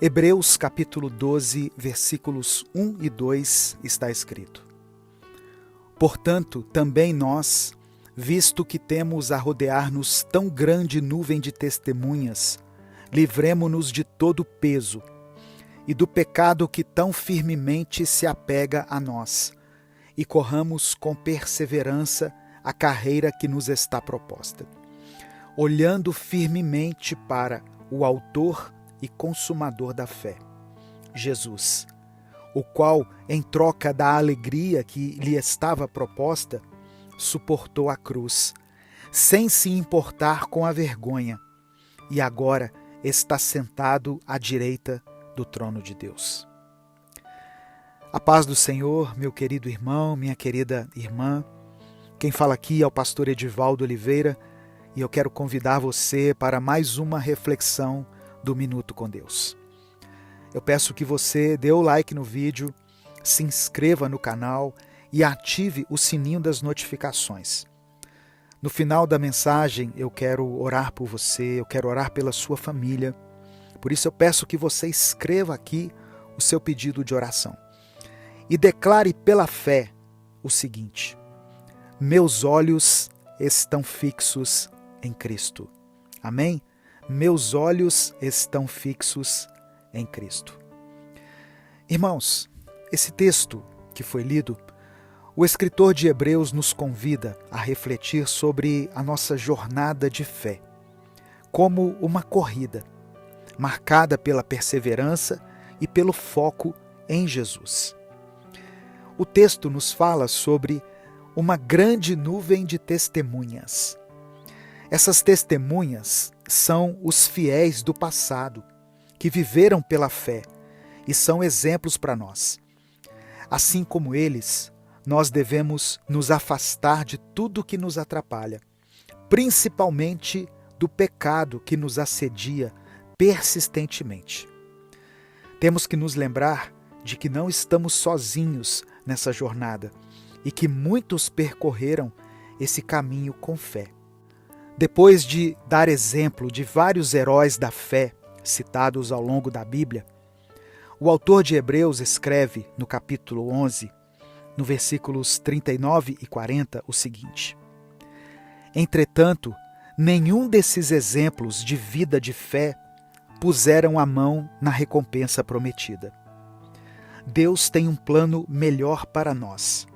Hebreus capítulo 12, versículos 1 e 2 está escrito: Portanto, também nós, visto que temos a rodear-nos tão grande nuvem de testemunhas, livremo-nos de todo o peso e do pecado que tão firmemente se apega a nós, e corramos com perseverança a carreira que nos está proposta, olhando firmemente para o autor e consumador da fé, Jesus, o qual, em troca da alegria que lhe estava proposta, suportou a cruz, sem se importar com a vergonha, e agora está sentado à direita do trono de Deus. A paz do Senhor, meu querido irmão, minha querida irmã. Quem fala aqui é o pastor Edivaldo Oliveira e eu quero convidar você para mais uma reflexão do Minuto com Deus. Eu peço que você dê o like no vídeo, se inscreva no canal e ative o sininho das notificações. No final da mensagem eu quero orar por você, eu quero orar pela sua família. Por isso eu peço que você escreva aqui o seu pedido de oração. E declare pela fé o seguinte: meus olhos estão fixos em Cristo. Amém? Meus olhos estão fixos em Cristo. Irmãos, esse texto que foi lido, o escritor de Hebreus nos convida a refletir sobre a nossa jornada de fé, como uma corrida, marcada pela perseverança e pelo foco em Jesus. O texto nos fala sobre uma grande nuvem de testemunhas. Essas testemunhas são os fiéis do passado, que viveram pela fé e são exemplos para nós. Assim como eles, nós devemos nos afastar de tudo que nos atrapalha, principalmente do pecado que nos assedia persistentemente. Temos que nos lembrar de que não estamos sozinhos nessa jornada e que muitos percorreram esse caminho com fé. Depois de dar exemplo de vários heróis da fé citados ao longo da Bíblia, o autor de Hebreus escreve no capítulo 11, no versículos 39 e 40, o seguinte: Entretanto, nenhum desses exemplos de vida de fé puseram a mão na recompensa prometida. Deus tem um plano melhor para nós,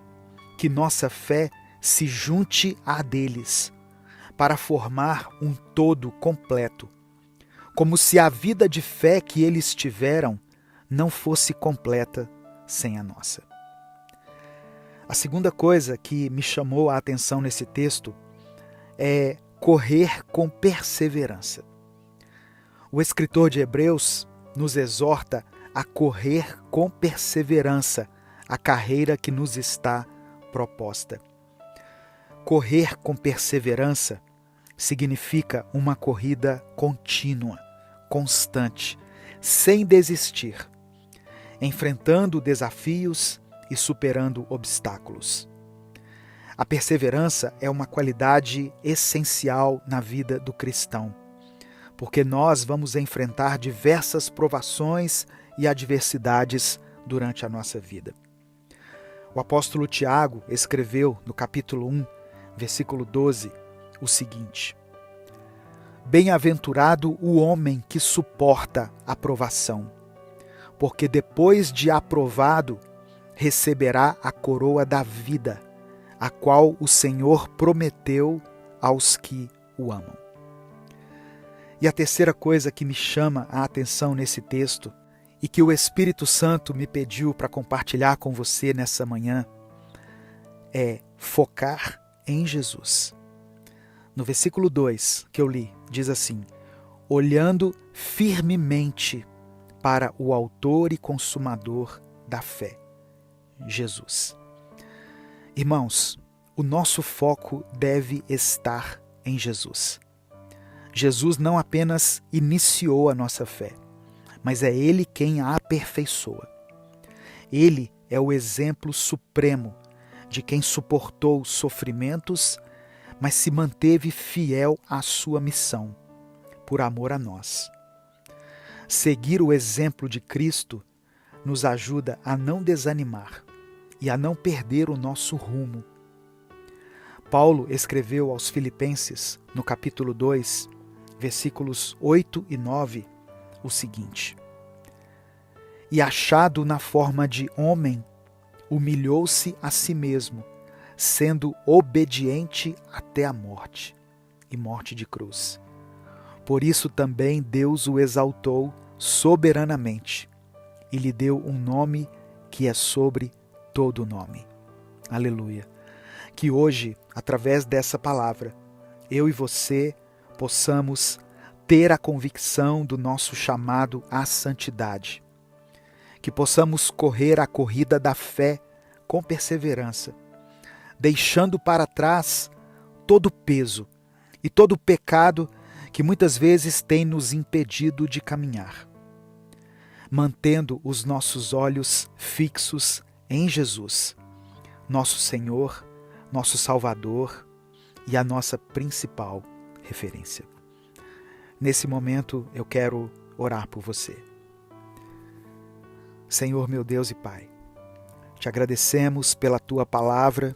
que nossa fé se junte à deles, para formar um todo completo, como se a vida de fé que eles tiveram não fosse completa sem a nossa. A segunda coisa que me chamou a atenção nesse texto é correr com perseverança. O escritor de Hebreus nos exorta a correr com perseverança a carreira que nos está proposta. Correr com perseverança significa uma corrida contínua, constante, sem desistir, enfrentando desafios e superando obstáculos. A perseverança é uma qualidade essencial na vida do cristão, porque nós vamos enfrentar diversas provações e adversidades durante a nossa vida. O apóstolo Tiago escreveu no capítulo 1, versículo 12, o seguinte: Bem-aventurado o homem que suporta a provação, porque depois de aprovado, receberá a coroa da vida, a qual o Senhor prometeu aos que o amam. E a terceira coisa que me chama a atenção nesse texto, e que o Espírito Santo me pediu para compartilhar com você nessa manhã, é focar em Jesus. No versículo 2 que eu li, diz assim: olhando firmemente para o autor e consumador da fé, Jesus. Irmãos, o nosso foco deve estar em Jesus. Jesus não apenas iniciou a nossa fé, mas é Ele quem a aperfeiçoa. Ele é o exemplo supremo de quem suportou sofrimentos, mas se manteve fiel à sua missão, por amor a nós. Seguir o exemplo de Cristo nos ajuda a não desanimar e a não perder o nosso rumo. Paulo escreveu aos Filipenses, no capítulo 2, versículos 8 e 9, o seguinte: E achado na forma de homem, humilhou-se a si mesmo, sendo obediente até a morte, e morte de cruz. Por isso também Deus o exaltou soberanamente, e lhe deu um nome que é sobre todo nome. Aleluia! Que hoje, através dessa palavra, eu e você possamos ter a convicção do nosso chamado à santidade. Que possamos correr a corrida da fé com perseverança, deixando para trás todo o peso e todo o pecado que muitas vezes tem nos impedido de caminhar. Mantendo os nossos olhos fixos em Jesus, nosso Senhor, nosso Salvador e a nossa principal referência. Nesse momento eu quero orar por você. Senhor meu Deus e Pai, te agradecemos pela Tua palavra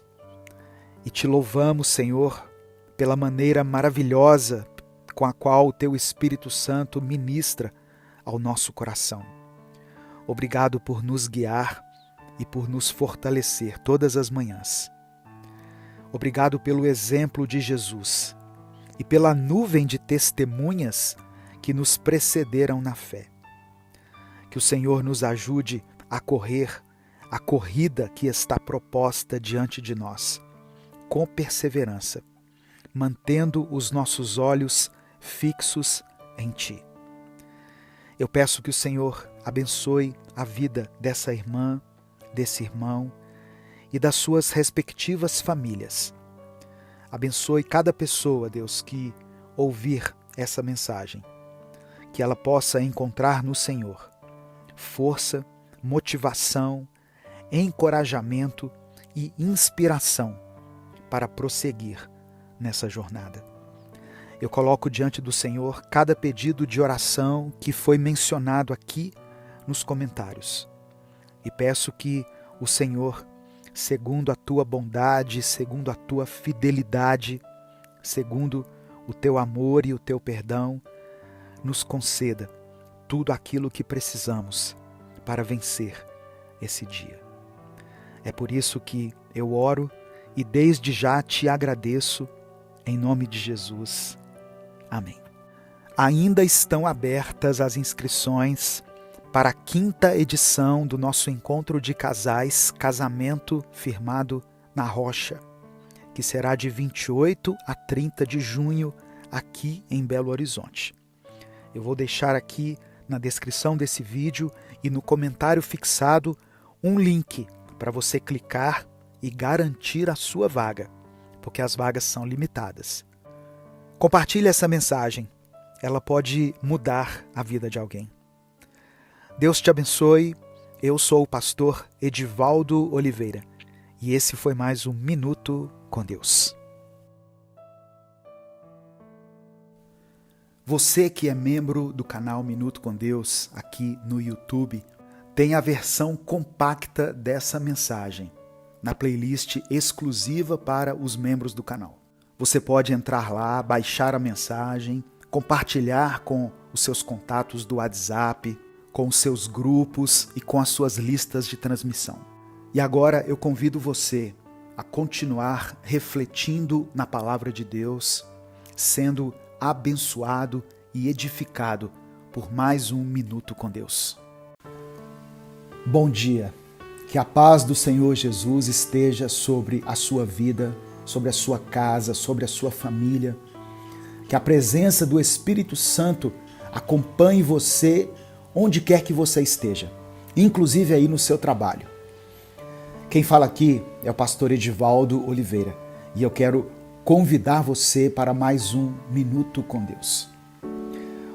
e te louvamos, Senhor, pela maneira maravilhosa com a qual o Teu Espírito Santo ministra ao nosso coração. Obrigado por nos guiar e por nos fortalecer todas as manhãs. Obrigado pelo exemplo de Jesus e pela nuvem de testemunhas que nos precederam na fé. Que o Senhor nos ajude a correr a corrida que está proposta diante de nós, com perseverança, mantendo os nossos olhos fixos em Ti. Eu peço que o Senhor abençoe a vida dessa irmã, desse irmão e das suas respectivas famílias. Abençoe cada pessoa, Deus, que ouvir essa mensagem, que ela possa encontrar no Senhor força, motivação, encorajamento e inspiração para prosseguir nessa jornada. Eu coloco diante do Senhor cada pedido de oração que foi mencionado aqui nos comentários e peço que o Senhor, segundo a Tua bondade, segundo a Tua fidelidade, segundo o Teu amor e o Teu perdão, nos conceda tudo aquilo que precisamos para vencer esse dia. É por isso que eu oro e desde já te agradeço, em nome de Jesus. Amém. Ainda estão abertas as inscrições para a 5ª edição do nosso encontro de casais Casamento Firmado na Rocha, que será de 28 a 30 de junho aqui em Belo Horizonte. Eu vou deixar aqui na descrição desse vídeo e no comentário fixado um link para você clicar e garantir a sua vaga, porque as vagas são limitadas. Compartilhe essa mensagem, ela pode mudar a vida de alguém. Deus te abençoe, eu sou o pastor Edivaldo Oliveira e esse foi mais um Minuto com Deus. Você que é membro do canal Minuto com Deus aqui no YouTube, tem a versão compacta dessa mensagem na playlist exclusiva para os membros do canal. Você pode entrar lá, baixar a mensagem, compartilhar com os seus contatos do WhatsApp, com os seus grupos e com as suas listas de transmissão. E agora eu convido você a continuar refletindo na palavra de Deus, sendo abençoado e edificado por mais um Minuto com Deus. Bom dia, que a paz do Senhor Jesus esteja sobre a sua vida, sobre a sua casa, sobre a sua família, que a presença do Espírito Santo acompanhe você onde quer que você esteja, inclusive aí no seu trabalho. Quem fala aqui é o pastor Edivaldo Oliveira e eu quero convidar você para mais um Minuto com Deus.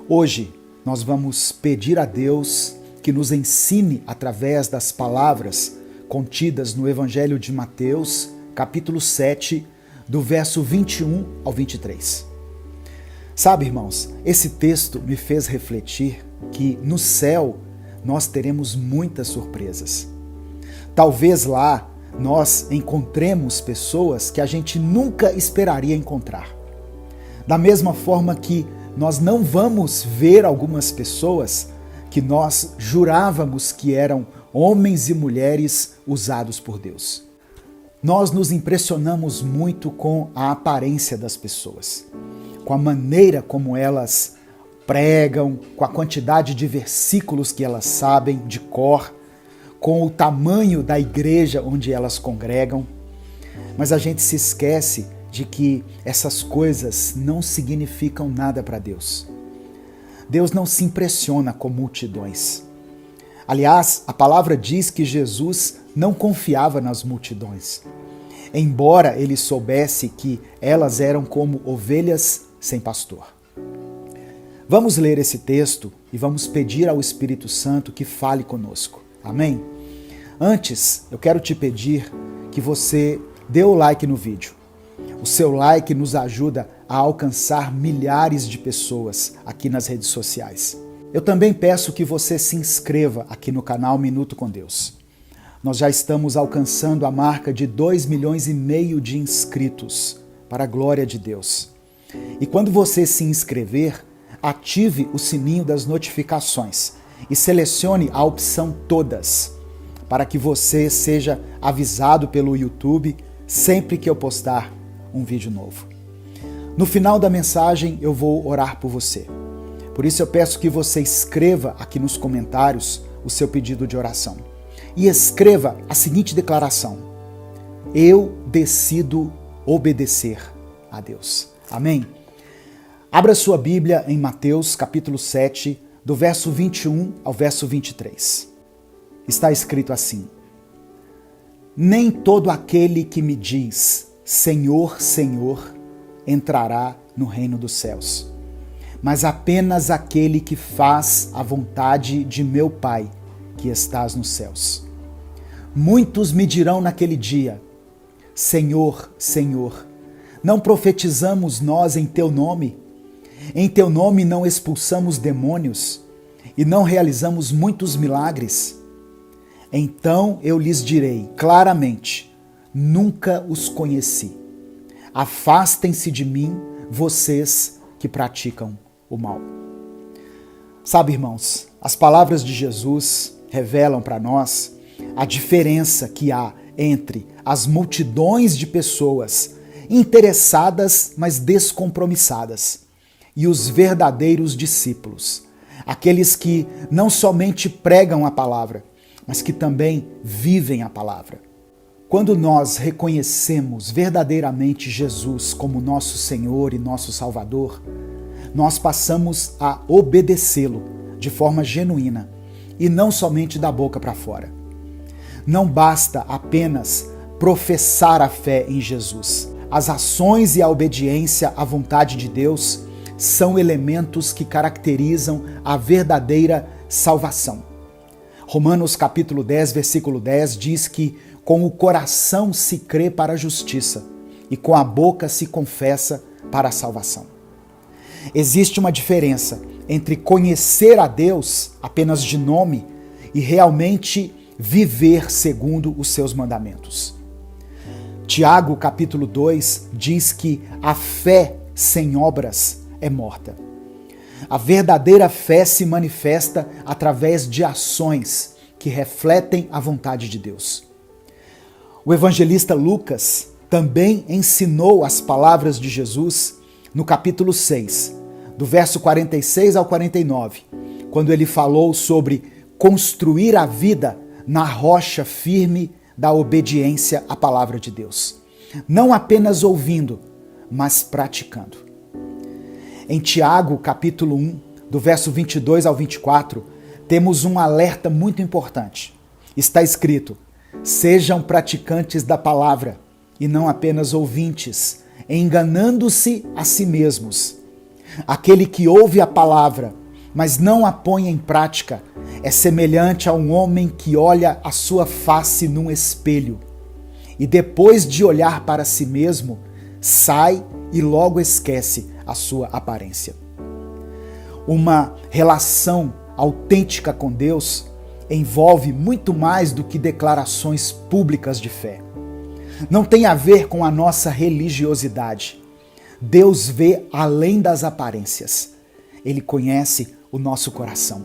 Hoje nós vamos pedir a Deus que nos ensine através das palavras contidas no Evangelho de Mateus, capítulo 7, do verso 21 ao 23. Sabe, irmãos, esse texto me fez refletir que no céu nós teremos muitas surpresas. Talvez lá nós encontremos pessoas que a gente nunca esperaria encontrar. Da mesma forma que nós não vamos ver algumas pessoas que nós jurávamos que eram homens e mulheres usados por Deus. Nós nos impressionamos muito com a aparência das pessoas, com a maneira como elas pregam, com a quantidade de versículos que elas sabem de cor, com o tamanho da igreja onde elas congregam. Mas a gente se esquece de que essas coisas não significam nada para Deus. Deus não se impressiona com multidões. Aliás, a palavra diz que Jesus não confiava nas multidões, embora ele soubesse que elas eram como ovelhas sem pastor. Vamos ler esse texto e vamos pedir ao Espírito Santo que fale conosco. Amém? Antes, eu quero te pedir que você dê o like no vídeo. O seu like nos ajuda a alcançar milhares de pessoas aqui nas redes sociais. Eu também peço que você se inscreva aqui no canal Minuto com Deus. Nós já estamos alcançando a marca de 2,5 milhões de inscritos, para a glória de Deus. E quando você se inscrever, ative o sininho das notificações e selecione a opção Todas, para que você seja avisado pelo YouTube sempre que eu postar um vídeo novo. No final da mensagem eu vou orar por você. Por isso eu peço que você escreva aqui nos comentários o seu pedido de oração. E escreva a seguinte declaração: eu decido obedecer a Deus. Amém? Abra sua Bíblia em Mateus capítulo 7, do verso 21 ao verso 23. Está escrito assim: nem todo aquele que me diz Senhor, Senhor, entrará no reino dos céus, mas apenas aquele que faz a vontade de meu Pai, que estás nos céus. Muitos me dirão naquele dia: Senhor, Senhor, não profetizamos nós em teu nome? Em teu nome não expulsamos demônios e não realizamos muitos milagres? Então eu lhes direi claramente: nunca os conheci. Afastem-se de mim, vocês que praticam o mal. Sabe, irmãos, as palavras de Jesus revelam para nós a diferença que há entre as multidões de pessoas interessadas, mas descompromissadas, e os verdadeiros discípulos, aqueles que não somente pregam a palavra, mas que também vivem a palavra. Quando nós reconhecemos verdadeiramente Jesus como nosso Senhor e nosso Salvador, nós passamos a obedecê-lo de forma genuína e não somente da boca para fora. Não basta apenas professar a fé em Jesus. As ações e a obediência à vontade de Deus são elementos que caracterizam a verdadeira salvação. Romanos capítulo 10, versículo 10 diz que com o coração se crê para a justiça e com a boca se confessa para a salvação. Existe uma diferença entre conhecer a Deus apenas de nome e realmente viver segundo os seus mandamentos. Tiago capítulo 2 diz que a fé sem obras é morta. A verdadeira fé se manifesta através de ações que refletem a vontade de Deus. O evangelista Lucas também ensinou as palavras de Jesus no capítulo 6, do verso 46 ao 49, quando ele falou sobre construir a vida na rocha firme da obediência à palavra de Deus. Não apenas ouvindo, mas praticando. Em Tiago, capítulo 1, do verso 22 ao 24, temos um alerta muito importante. Está escrito: sejam praticantes da palavra e não apenas ouvintes, enganando-se a si mesmos. Aquele que ouve a palavra, mas não a põe em prática, é semelhante a um homem que olha a sua face num espelho e depois de olhar para si mesmo, sai e logo esquece a sua aparência. Uma relação autêntica com Deus envolve muito mais do que declarações públicas de fé. Não tem a ver com a nossa religiosidade. Deus vê além das aparências. Ele conhece o nosso coração.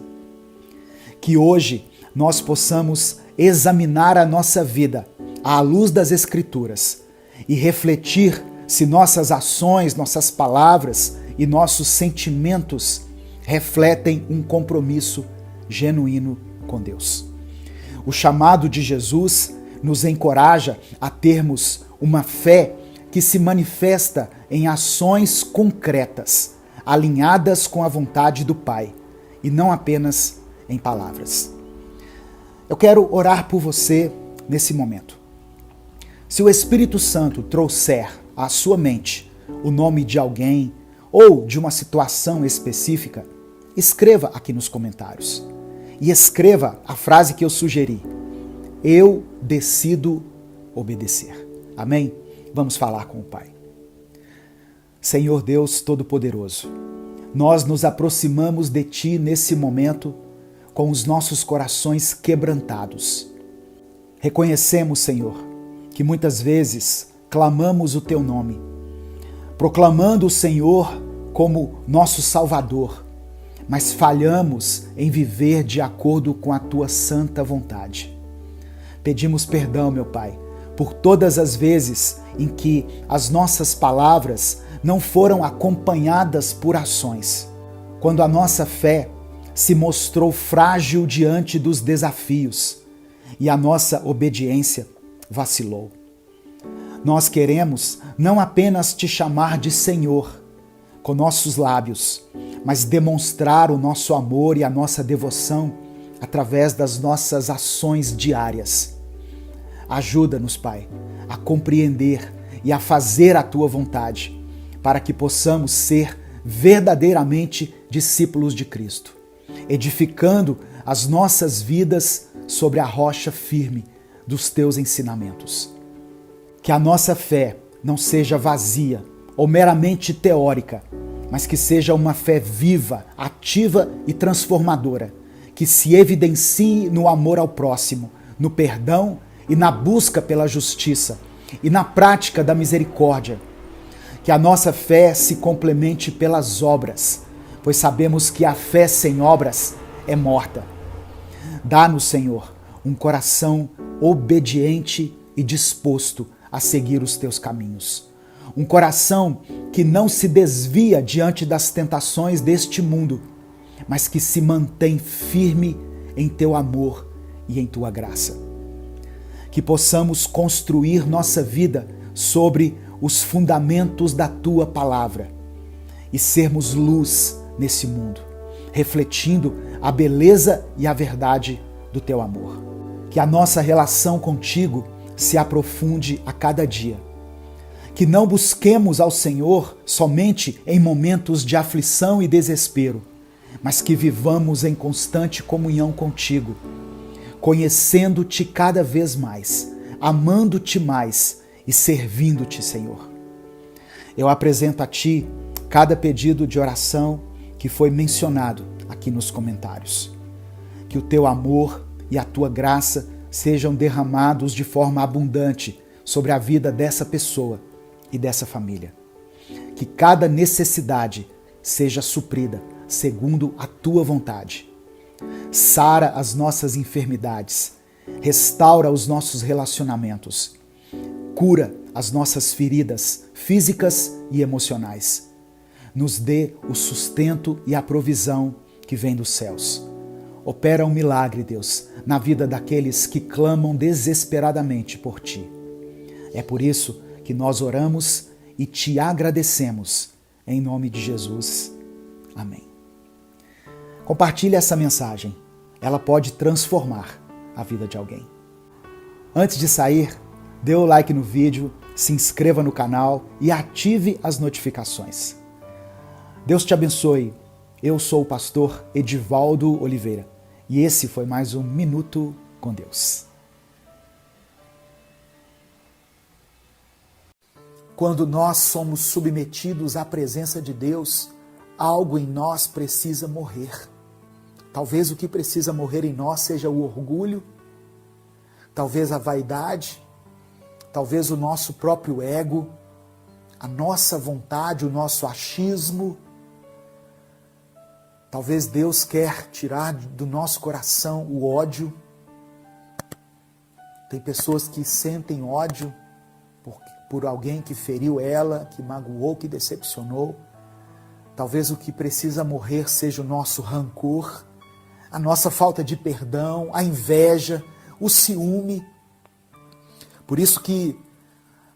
Que hoje nós possamos examinar a nossa vida à luz das Escrituras e refletir se nossas ações, nossas palavras e nossos sentimentos refletem um compromisso genuíno com Deus. O chamado de Jesus nos encoraja a termos uma fé que se manifesta em ações concretas, alinhadas com a vontade do Pai, e não apenas em palavras. Eu quero orar por você nesse momento. Se o Espírito Santo trouxer à sua mente o nome de alguém ou de uma situação específica, escreva aqui nos comentários. E escreva a frase que eu sugeri: eu decido obedecer. Amém? Vamos falar com o Pai. Senhor Deus Todo-Poderoso, nós nos aproximamos de Ti nesse momento com os nossos corações quebrantados. Reconhecemos, Senhor, que muitas vezes clamamos o Teu nome, proclamando o Senhor como nosso Salvador, mas falhamos em viver de acordo com a Tua santa vontade. Pedimos perdão, meu Pai, por todas as vezes em que as nossas palavras não foram acompanhadas por ações, quando a nossa fé se mostrou frágil diante dos desafios e a nossa obediência vacilou. Nós queremos não apenas Te chamar de Senhor com nossos lábios, mas demonstrar o nosso amor e a nossa devoção através das nossas ações diárias. Ajuda-nos, Pai, a compreender e a fazer a Tua vontade, para que possamos ser verdadeiramente discípulos de Cristo, edificando as nossas vidas sobre a rocha firme dos Teus ensinamentos. Que a nossa fé não seja vazia ou meramente teórica, mas que seja uma fé viva, ativa e transformadora, que se evidencie no amor ao próximo, no perdão e na busca pela justiça e na prática da misericórdia. Que a nossa fé se complemente pelas obras, pois sabemos que a fé sem obras é morta. Dá-nos, Senhor, um coração obediente e disposto a seguir os Teus caminhos. Um coração que não se desvia diante das tentações deste mundo, mas que se mantém firme em Teu amor e em Tua graça. Que possamos construir nossa vida sobre os fundamentos da Tua palavra e sermos luz nesse mundo, refletindo a beleza e a verdade do Teu amor. Que a nossa relação contigo se aprofunde a cada dia. Que não busquemos ao Senhor somente em momentos de aflição e desespero, mas que vivamos em constante comunhão contigo, conhecendo-te cada vez mais, amando-te mais e servindo-te, Senhor. Eu apresento a Ti cada pedido de oração que foi mencionado aqui nos comentários. Que o Teu amor e a Tua graça sejam derramados de forma abundante sobre a vida dessa pessoa e dessa família. Que cada necessidade seja suprida segundo a Tua vontade. Sara as nossas enfermidades, restaura os nossos relacionamentos, cura as nossas feridas físicas e emocionais. Nos dê o sustento e a provisão que vem dos céus. Opera um milagre, Deus, na vida daqueles que clamam desesperadamente por Ti. É por isso que nós oramos e Te agradecemos. Em nome de Jesus. Amém. Compartilhe essa mensagem. Ela pode transformar a vida de alguém. Antes de sair, dê o like no vídeo, se inscreva no canal e ative as notificações. Deus te abençoe. Eu sou o pastor Edivaldo Oliveira e esse foi mais um Minuto com Deus. quando nós somos submetidos à presença de Deus, algo em nós precisa morrer. Talvez o que precisa morrer em nós seja o orgulho, talvez a vaidade, talvez o nosso próprio ego, a nossa vontade, o nosso achismo. Talvez Deus quer tirar do nosso coração o ódio. Tem pessoas que sentem ódio por alguém que feriu ela, que magoou, que decepcionou. Talvez o que precisa morrer seja o nosso rancor, a nossa falta de perdão, a inveja, o ciúme. Por isso que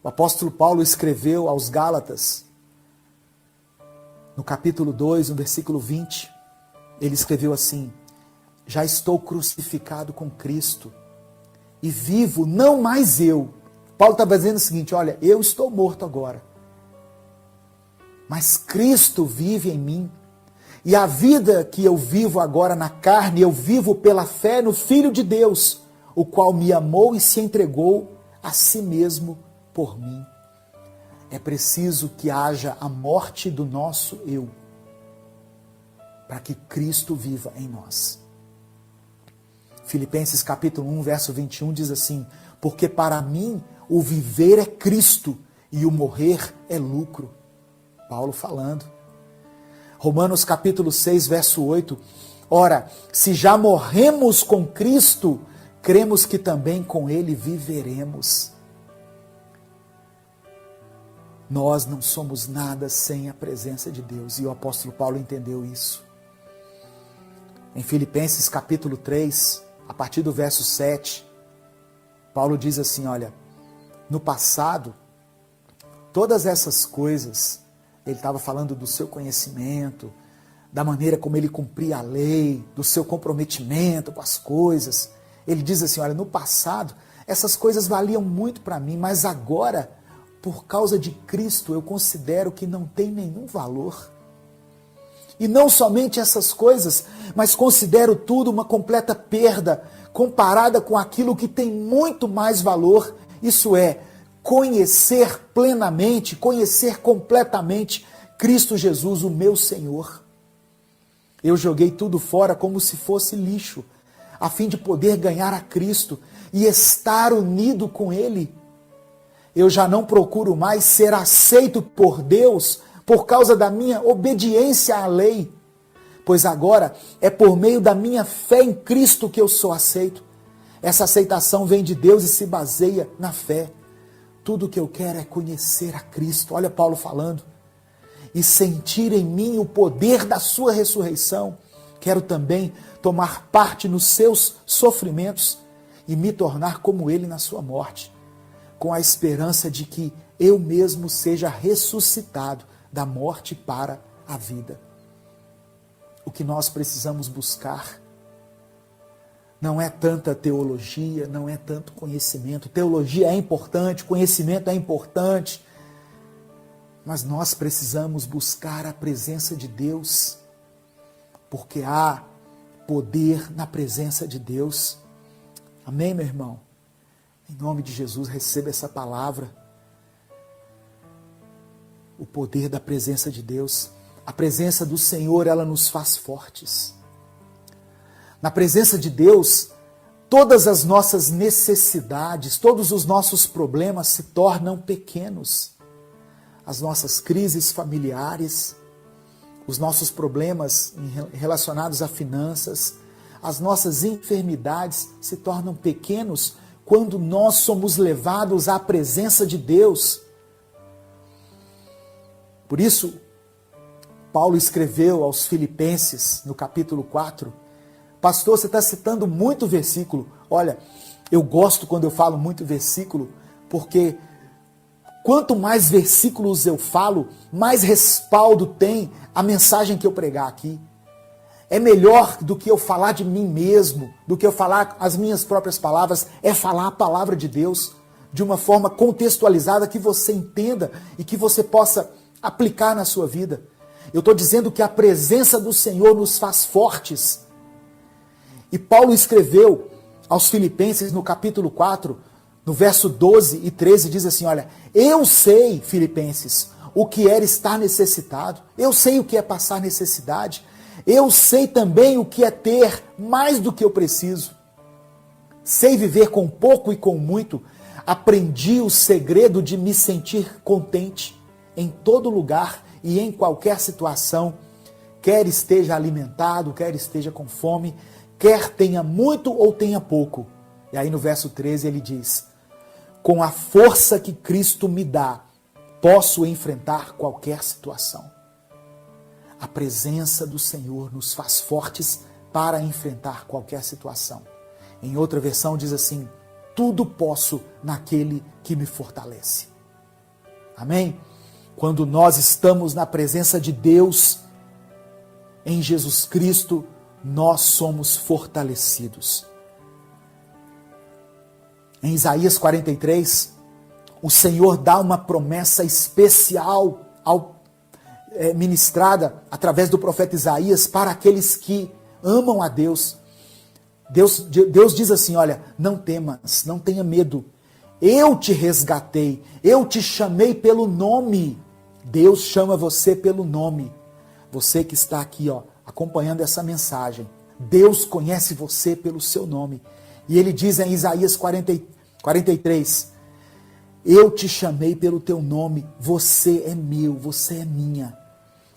o apóstolo Paulo escreveu aos Gálatas, no capítulo 2, no versículo 20, ele escreveu assim: já estou crucificado com Cristo e vivo não mais eu. Paulo estava dizendo o seguinte: olha, eu estou morto agora, mas Cristo vive em mim. E a vida que eu vivo agora na carne, eu vivo pela fé no Filho de Deus, o qual me amou e se entregou a si mesmo por mim. É preciso que haja a morte do nosso eu, para que Cristo viva em nós. Filipenses capítulo 1, verso 21 diz assim: porque para mim o viver é Cristo e o morrer é lucro. Paulo falando. Romanos capítulo 6, verso 8. Ora, se já morremos com Cristo, cremos que também com Ele viveremos. Nós não somos nada sem a presença de Deus, e o apóstolo Paulo entendeu isso. Em Filipenses capítulo 3, a partir do verso 7, Paulo diz assim: olha, no passado, todas essas coisas, ele estava falando do seu conhecimento, da maneira como ele cumpria a lei, do seu comprometimento com as coisas. Ele diz assim: olha, no passado, essas coisas valiam muito para mim, mas agora, por causa de Cristo, eu considero que não tem nenhum valor. E não somente essas coisas, mas considero tudo uma completa perda, comparada com aquilo que tem muito mais valor, isso é, conhecer plenamente, conhecer completamente Cristo Jesus, o meu Senhor. Eu joguei tudo fora como se fosse lixo, a fim de poder ganhar a Cristo e estar unido com Ele. Eu já não procuro mais ser aceito por Deus por causa da minha obediência à lei, pois agora é por meio da minha fé em Cristo que eu sou aceito. Essa aceitação vem de Deus e se baseia na fé. Tudo que eu quero é conhecer a Cristo, olha Paulo falando, e sentir em mim o poder da sua ressurreição. Quero também tomar parte nos seus sofrimentos e me tornar como ele na sua morte, com a esperança de que eu mesmo seja ressuscitado da morte para a vida. O que nós precisamos buscar não é tanta teologia, não é tanto conhecimento. Teologia é importante, conhecimento é importante, mas nós precisamos buscar a presença de Deus, porque há poder na presença de Deus. Amém, meu irmão? Em nome de Jesus, receba essa palavra. O poder da presença de Deus. A presença do Senhor, ela nos faz fortes. Na presença de Deus, todas as nossas necessidades, todos os nossos problemas se tornam pequenos. As nossas crises familiares, os nossos problemas relacionados a finanças, as nossas enfermidades se tornam pequenos quando nós somos levados à presença de Deus. Por isso, Paulo escreveu aos Filipenses, no capítulo 4, pastor, você está citando muito versículo. Olha, eu gosto quando eu falo muito versículo, porque quanto mais versículos eu falo, mais respaldo tem a mensagem que eu pregar aqui. É melhor do que eu falar de mim mesmo, do que eu falar as minhas próprias palavras, é falar a palavra de Deus de uma forma contextualizada que você entenda e que você possa aplicar na sua vida. Eu estou dizendo que a presença do Senhor nos faz fortes. E Paulo escreveu aos Filipenses no capítulo 4, No verso 12 e 13 diz assim, olha, eu sei, Filipenses, o que é estar necessitado, eu sei o que é passar necessidade, eu sei também o que é ter mais do que eu preciso. Sei viver com pouco e com muito, aprendi o segredo de me sentir contente em todo lugar e em qualquer situação, quer esteja alimentado, quer esteja com fome, quer tenha muito ou tenha pouco. E aí no verso 13 ele diz, com a força que Cristo me dá, posso enfrentar qualquer situação. A presença do Senhor nos faz fortes para enfrentar qualquer situação. Em outra versão diz assim, tudo posso naquele que me fortalece. Amém? Quando nós estamos na presença de Deus, em Jesus Cristo, nós somos fortalecidos. Em Isaías 43, o Senhor dá uma promessa especial ministrada através do profeta Isaías para aqueles que amam a Deus. Deus diz assim, olha, não temas, não tenha medo. Eu te resgatei, eu te chamei pelo nome. Deus chama você pelo nome. Você que está aqui, acompanhando essa mensagem. Deus conhece você pelo seu nome. E ele diz em Isaías 43, eu te chamei pelo teu nome, você é meu, você é minha.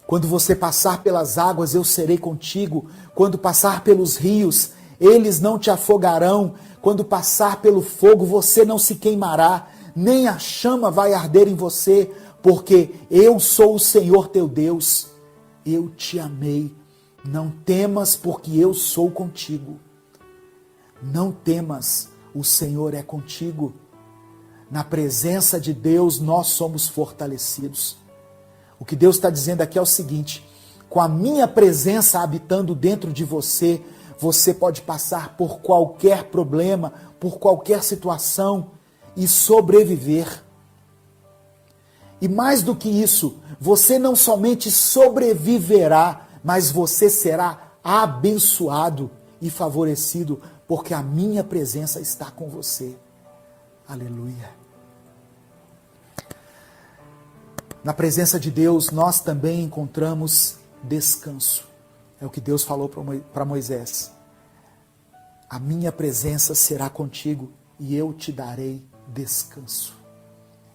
Quando você passar pelas águas, eu serei contigo. Quando passar pelos rios, eles não te afogarão. Quando passar pelo fogo, você não se queimará, nem a chama vai arder em você, porque eu sou o Senhor teu Deus. Eu te amei. Não temas, porque eu sou contigo. Não temas, o Senhor é contigo. Na presença de Deus, nós somos fortalecidos. O que Deus está dizendo aqui é o seguinte, com a minha presença habitando dentro de você, você pode passar por qualquer problema, por qualquer situação e sobreviver. E mais do que isso, você não somente sobreviverá, mas você será abençoado e favorecido, porque a minha presença está com você. Aleluia. Na presença de Deus, nós também encontramos descanso. É o que Deus falou para Moisés. A minha presença será contigo e eu te darei descanso.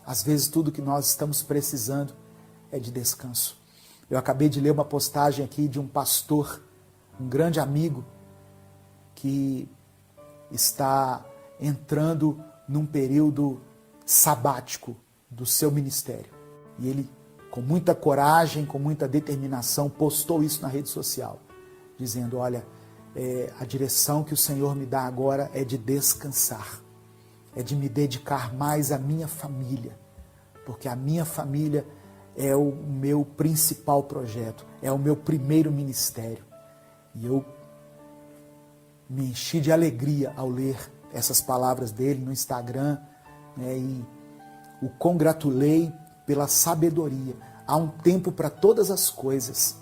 Às vezes tudo que nós estamos precisando é de descanso. Eu acabei de ler uma postagem aqui de um pastor, um grande amigo, que está entrando num período sabático do seu ministério. E ele, com muita coragem, com muita determinação, postou isso na rede social, dizendo, olha, a direção que o Senhor me dá agora é de descansar, é de me dedicar mais à minha família, porque a minha família é o meu principal projeto, é o meu primeiro ministério. E eu me enchi de alegria ao ler essas palavras dele no Instagram, e o congratulei pela sabedoria. Há um tempo para todas as coisas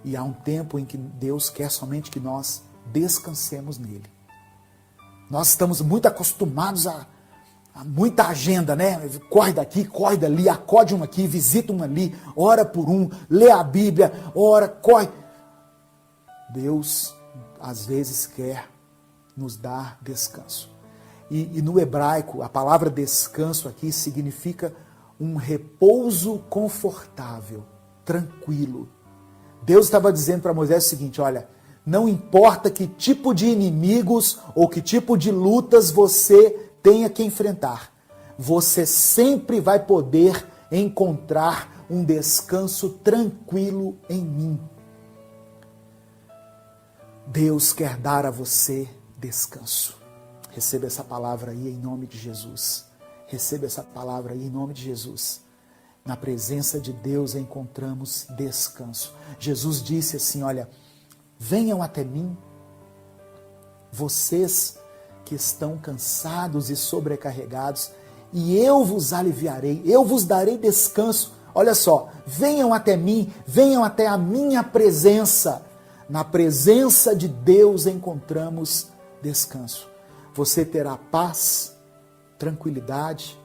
e há um tempo em que Deus quer somente que nós descansemos nele. Nós estamos muito acostumados a muita agenda, né? Corre daqui, corre dali, acode um aqui, visita um ali, ora por um, lê a Bíblia, ora, corre. Deus, às vezes, quer nos dar descanso. E no hebraico, a palavra descanso aqui significa um repouso confortável, tranquilo. Deus estava dizendo para Moisés o seguinte, olha, não importa que tipo de inimigos ou que tipo de lutas você tenha que enfrentar, você sempre vai poder encontrar um descanso tranquilo em mim. Deus quer dar a você descanso. Receba essa palavra aí em nome de Jesus. Receba essa palavra aí em nome de Jesus. Na presença de Deus encontramos descanso. Jesus disse assim, olha, venham até mim, vocês que estão cansados e sobrecarregados, e eu vos aliviarei, eu vos darei descanso. Olha só, venham até mim, venham até a minha presença. Na presença de Deus encontramos descanso. Você terá paz tranquilidade,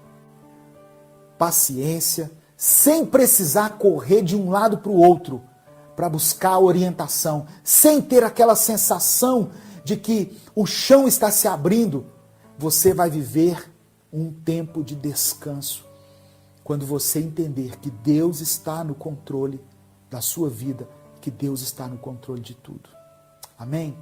paciência, sem precisar correr de um lado para o outro para buscar orientação, sem ter aquela sensação de que o chão está se abrindo. Você vai viver um tempo de descanso quando você entender que Deus está no controle da sua vida, que Deus está no controle de tudo. Amém?